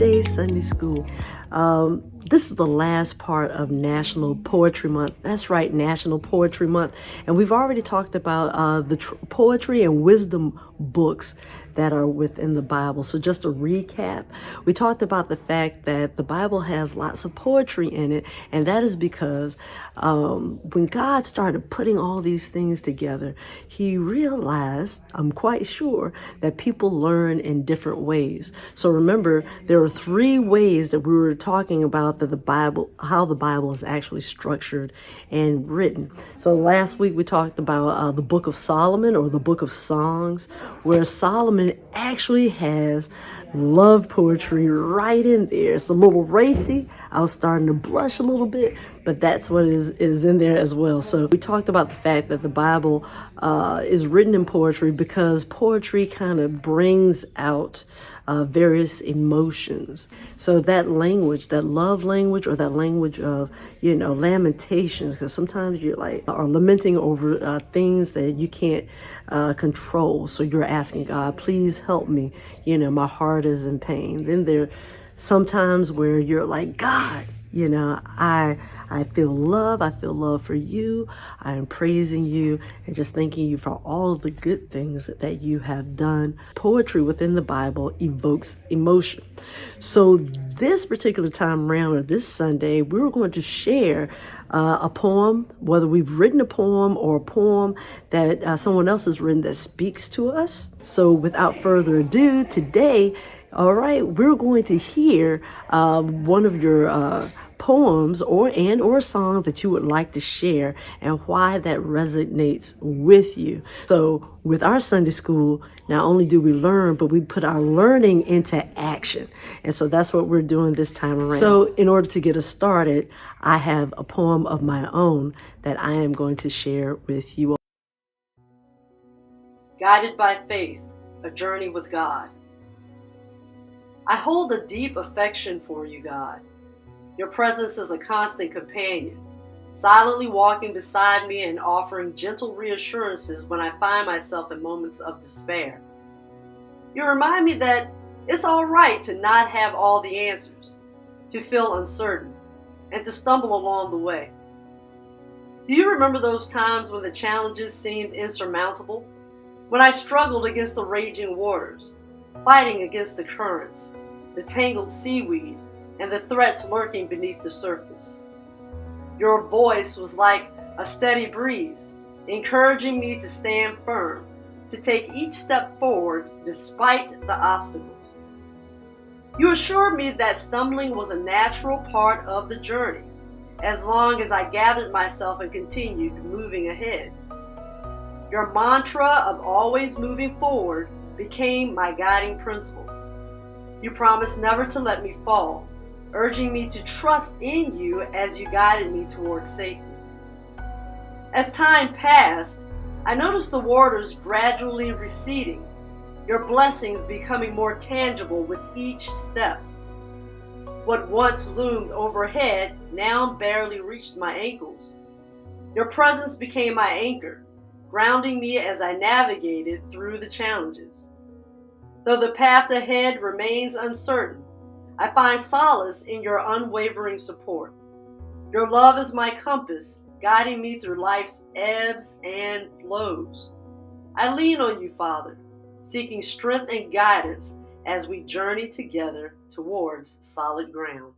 Monday Sunday School. This is the last part of National Poetry Month. That's right, National Poetry Month. And we've already talked about the poetry and wisdom books that are within the Bible. So just a recap, we talked about the fact that the Bible has lots of poetry in it, and that is because when God started putting all these things together, he realized, I'm quite sure, that people learn in different ways. So remember, there are three ways that we were talking about that the Bible, how the Bible is actually structured and written. So last week we talked about the Book of Solomon, or the Book of Songs, where Solomon actually has love poetry right in there. It's a little racy. I was starting to blush a little bit, but that's what is in there as well. So we talked about the fact that the Bible is written in poetry because poetry kind of brings out various emotions. So that language, that love language, or that language of, lamentations, because sometimes you're are lamenting over things that you can't control. So you're asking God, please help me. My heart is in pain. Then there sometimes where you're like, God, I feel love. I feel love for you. I am praising you and just thanking you for all of the good things that you have done. Poetry within the Bible evokes emotion. So this particular time around, or this Sunday, we're going to share a poem, whether we've written a poem or a poem that someone else has written that speaks to us. So without further ado, today, all right, we're going to hear one of your poems or a song that you would like to share and why that resonates with you. So with our Sunday school, not only do we learn, but we put our learning into action. And so that's what we're doing this time around. So in order to get us started, I have a poem of my own that I am going to share with you all. Guided by Faith, a Journey with God. I hold a deep affection for you, God. Your presence is a constant companion, silently walking beside me and offering gentle reassurances when I find myself in moments of despair. You remind me that it's all right to not have all the answers, to feel uncertain, and to stumble along the way. Do you remember those times when the challenges seemed insurmountable? When I struggled against the raging waters, fighting against the currents, the tangled seaweed, and the threats lurking beneath the surface. Your voice was like a steady breeze, encouraging me to stand firm, to take each step forward despite the obstacles. You assured me that stumbling was a natural part of the journey, as long as I gathered myself and continued moving ahead. Your mantra of always moving forward became my guiding principle. You promised never to let me fall, urging me to trust in you as you guided me towards safety. As time passed, I noticed the waters gradually receding, your blessings becoming more tangible with each step. What once loomed overhead now barely reached my ankles. Your presence became my anchor, grounding me as I navigated through the challenges. Though the path ahead remains uncertain, I find solace in your unwavering support. Your love is my compass, guiding me through life's ebbs and flows. I lean on you, Father, seeking strength and guidance as we journey together towards solid ground.